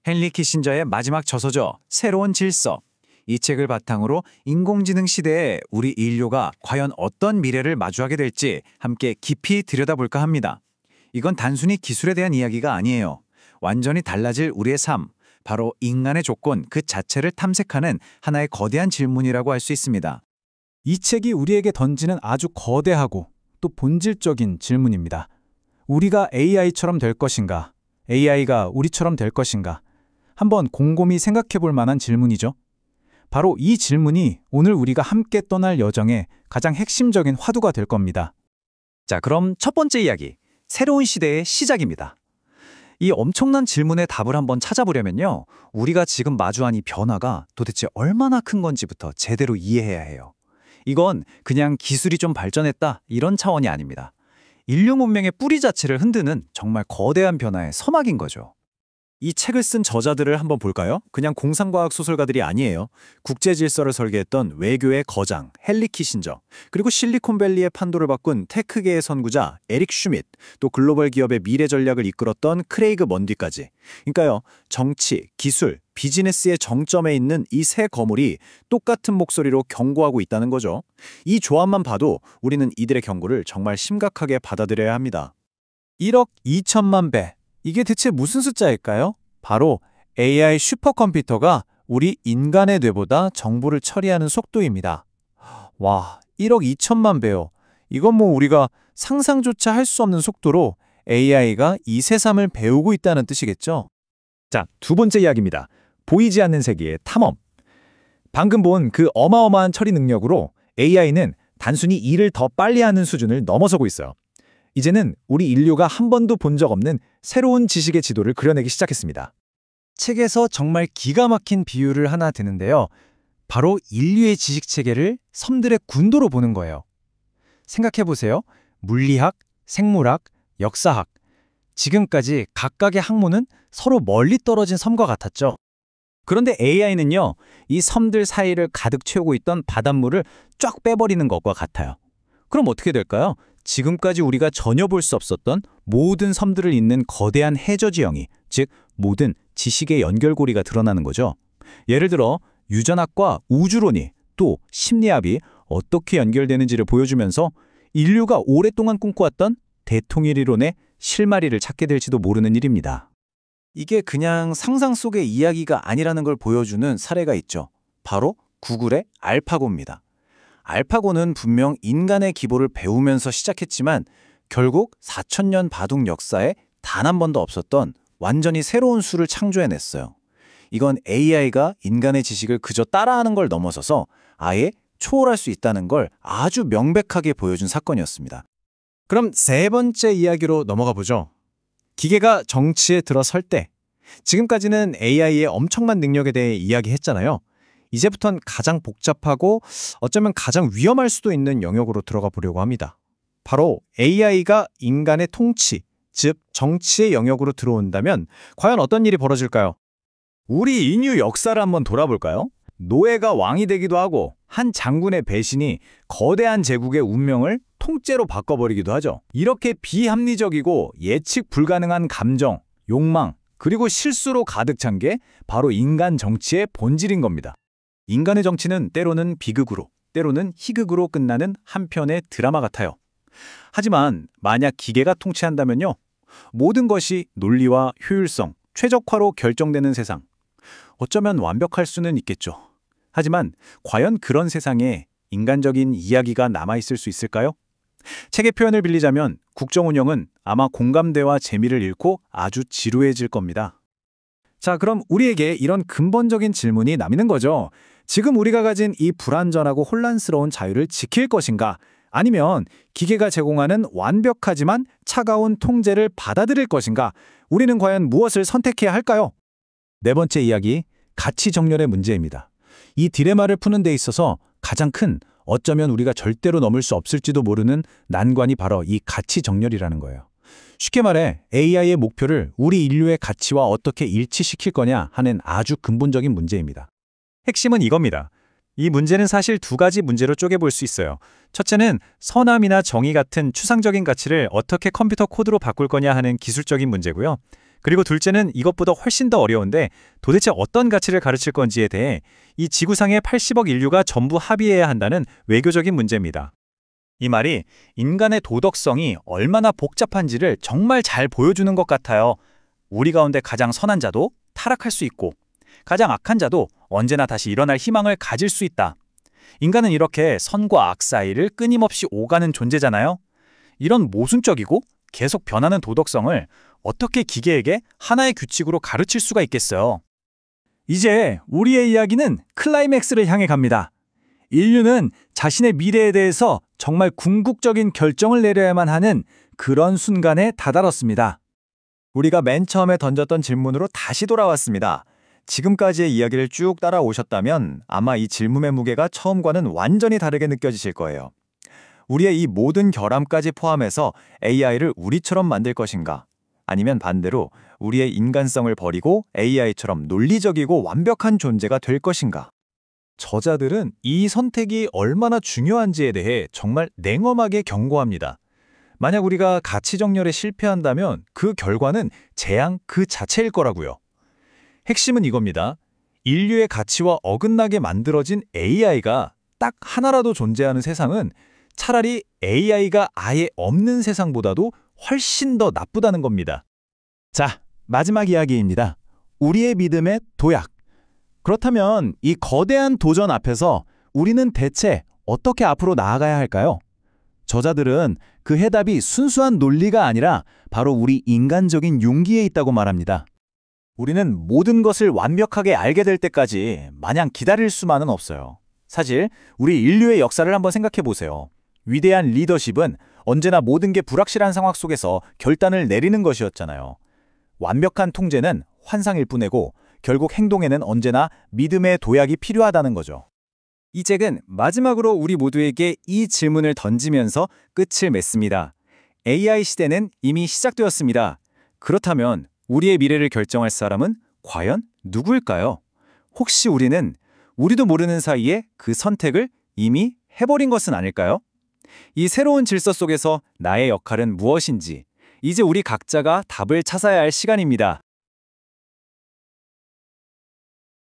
헨리 키신저의 마지막 저서죠. 새로운 질서. 이 책을 바탕으로 인공지능 시대에 우리 인류가 과연 어떤 미래를 마주하게 될지 함께 깊이 들여다볼까 합니다. 이건 단순히 기술에 대한 이야기가 아니에요. 완전히 달라질 우리의 삶, 바로 인간의 조건 그 자체를 탐색하는 하나의 거대한 질문이라고 할 수 있습니다. 이 책이 우리에게 던지는 아주 거대하고 또 본질적인 질문입니다. 우리가 AI처럼 될 것인가? AI가 우리처럼 될 것인가? 한번 곰곰이 생각해 볼 만한 질문이죠. 바로 이 질문이 오늘 우리가 함께 떠날 여정의 가장 핵심적인 화두가 될 겁니다. 자, 그럼 첫 번째 이야기, 새로운 시대의 시작입니다. 이 엄청난 질문의 답을 한번 찾아보려면요, 우리가 지금 마주한 이 변화가 도대체 얼마나 큰 건지부터 제대로 이해해야 해요. 이건 그냥 기술이 좀 발전했다 이런 차원이 아닙니다. 인류 문명의 뿌리 자체를 흔드는 정말 거대한 변화의 서막인 거죠. 이 책을 쓴 저자들을 한번 볼까요? 그냥 공상과학 소설가들이 아니에요. 국제 질서를 설계했던 외교의 거장 헨리 키신저, 그리고 실리콘밸리의 판도를 바꾼 테크계의 선구자 에릭 슈밋, 또 글로벌 기업의 미래 전략을 이끌었던 크레이그 먼디까지. 그러니까요, 정치, 기술, 비즈니스의 정점에 있는 이 세 거물이 똑같은 목소리로 경고하고 있다는 거죠. 이 조합만 봐도 우리는 이들의 경고를 정말 심각하게 받아들여야 합니다. 1억 2천만 배. 이게 대체 무슨 숫자일까요? 바로 AI 슈퍼컴퓨터가 우리 인간의 뇌보다 정보를 처리하는 속도입니다. 와, 1억 2천만 배요. 이건 뭐 우리가 상상조차 할 수 없는 속도로 AI가 이 세상을 배우고 있다는 뜻이겠죠? 자, 두 번째 이야기입니다. 보이지 않는 세계의 탐험. 방금 본 그 어마어마한 처리 능력으로 AI는 단순히 일을 더 빨리 하는 수준을 넘어서고 있어요. 이제는 우리 인류가 한 번도 본 적 없는 새로운 지식의 지도를 그려내기 시작했습니다. 책에서 정말 기가 막힌 비유를 하나 드는데요. 바로 인류의 지식 체계를 섬들의 군도로 보는 거예요. 생각해보세요. 물리학, 생물학, 역사학. 지금까지 각각의 학문은 서로 멀리 떨어진 섬과 같았죠. 그런데 AI는요, 이 섬들 사이를 가득 채우고 있던 바닷물을 쫙 빼버리는 것과 같아요. 그럼 어떻게 될까요? 지금까지 우리가 전혀 볼 수 없었던 모든 섬들을 잇는 거대한 해저 지형이, 즉 모든 지식의 연결고리가 드러나는 거죠. 예를 들어 유전학과 우주론이, 또 심리학이 어떻게 연결되는지를 보여주면서 인류가 오랫동안 꿈꿔왔던 대통일 이론의 실마리를 찾게 될지도 모르는 일입니다. 이게 그냥 상상 속의 이야기가 아니라는 걸 보여주는 사례가 있죠. 바로 구글의 알파고입니다. 알파고는 분명 인간의 기보를 배우면서 시작했지만 결국 4,000년 바둑 역사에 단 한 번도 없었던 완전히 새로운 수를 창조해냈어요. 이건 AI가 인간의 지식을 그저 따라하는 걸 넘어서서 아예 초월할 수 있다는 걸 아주 명백하게 보여준 사건이었습니다. 그럼 세 번째 이야기로 넘어가 보죠. 기계가 정치에 들어설 때, 지금까지는 AI의 엄청난 능력에 대해 이야기했잖아요. 이제부턴 가장 복잡하고 어쩌면 가장 위험할 수도 있는 영역으로 들어가 보려고 합니다. 바로 AI가 인간의 통치, 즉 정치의 영역으로 들어온다면 과연 어떤 일이 벌어질까요? 우리 인류 역사를 한번 돌아볼까요? 노예가 왕이 되기도 하고 한 장군의 배신이 거대한 제국의 운명을 통째로 바꿔버리기도 하죠. 이렇게 비합리적이고 예측 불가능한 감정, 욕망, 그리고 실수로 가득 찬 게 바로 인간 정치의 본질인 겁니다. 인간의 정치는 때로는 비극으로, 때로는 희극으로 끝나는 한편의 드라마 같아요. 하지만 만약 기계가 통치한다면요, 모든 것이 논리와 효율성, 최적화로 결정되는 세상. 어쩌면 완벽할 수는 있겠죠. 하지만 과연 그런 세상에 인간적인 이야기가 남아있을 수 있을까요? 책의 표현을 빌리자면 국정 운영은 아마 공감대와 재미를 잃고 아주 지루해질 겁니다. 자, 그럼 우리에게 이런 근본적인 질문이 남는 거죠. 지금 우리가 가진 이 불완전하고 혼란스러운 자유를 지킬 것인가? 아니면 기계가 제공하는 완벽하지만 차가운 통제를 받아들일 것인가? 우리는 과연 무엇을 선택해야 할까요? 네 번째 이야기, 가치 정렬의 문제입니다. 이 딜레마를 푸는 데 있어서 가장 큰, 어쩌면 우리가 절대로 넘을 수 없을지도 모르는 난관이 바로 이 가치 정렬이라는 거예요. 쉽게 말해 AI의 목표를 우리 인류의 가치와 어떻게 일치시킬 거냐 하는 아주 근본적인 문제입니다. 핵심은 이겁니다. 이 문제는 사실 두 가지 문제로 쪼개볼 수 있어요. 첫째는 선함이나 정의 같은 추상적인 가치를 어떻게 컴퓨터 코드로 바꿀 거냐 하는 기술적인 문제고요. 그리고 둘째는 이것보다 훨씬 더 어려운데 도대체 어떤 가치를 가르칠 건지에 대해 이 지구상의 80억 인류가 전부 합의해야 한다는 외교적인 문제입니다. 이 말이 인간의 도덕성이 얼마나 복잡한지를 정말 잘 보여주는 것 같아요. 우리 가운데 가장 선한 자도 타락할 수 있고 가장 악한 자도 언제나 다시 일어날 희망을 가질 수 있다. 인간은 이렇게 선과 악 사이를 끊임없이 오가는 존재잖아요. 이런 모순적이고 계속 변하는 도덕성을 어떻게 기계에게 하나의 규칙으로 가르칠 수가 있겠어요? 이제 우리의 이야기는 클라이맥스를 향해 갑니다. 인류는 자신의 미래에 대해서 정말 궁극적인 결정을 내려야만 하는 그런 순간에 다다랐습니다. 우리가 맨 처음에 던졌던 질문으로 다시 돌아왔습니다. 지금까지의 이야기를 쭉 따라오셨다면 아마 이 질문의 무게가 처음과는 완전히 다르게 느껴지실 거예요. 우리의 이 모든 결함까지 포함해서 AI를 우리처럼 만들 것인가? 아니면 반대로 우리의 인간성을 버리고 AI처럼 논리적이고 완벽한 존재가 될 것인가? 저자들은 이 선택이 얼마나 중요한지에 대해 정말 냉엄하게 경고합니다. 만약 우리가 가치 정렬에 실패한다면 그 결과는 재앙 그 자체일 거라고요. 핵심은 이겁니다. 인류의 가치와 어긋나게 만들어진 AI가 딱 하나라도 존재하는 세상은 차라리 AI가 아예 없는 세상보다도 훨씬 더 나쁘다는 겁니다. 자, 마지막 이야기입니다. 우리의 믿음의 도약. 그렇다면 이 거대한 도전 앞에서 우리는 대체 어떻게 앞으로 나아가야 할까요? 저자들은 그 해답이 순수한 논리가 아니라 바로 우리 인간적인 용기에 있다고 말합니다. 우리는 모든 것을 완벽하게 알게 될 때까지 마냥 기다릴 수만은 없어요. 사실 우리 인류의 역사를 한번 생각해 보세요. 위대한 리더십은 언제나 모든 게 불확실한 상황 속에서 결단을 내리는 것이었잖아요. 완벽한 통제는 환상일 뿐이고 결국 행동에는 언제나 믿음의 도약이 필요하다는 거죠. 이 책은 마지막으로 우리 모두에게 이 질문을 던지면서 끝을 맺습니다. AI 시대는 이미 시작되었습니다. 그렇다면 우리의 미래를 결정할 사람은 과연 누구일까요? 혹시 우리도 모르는 사이에 그 선택을 이미 해버린 것은 아닐까요? 이 새로운 질서 속에서 나의 역할은 무엇인지 이제 우리 각자가 답을 찾아야 할 시간입니다.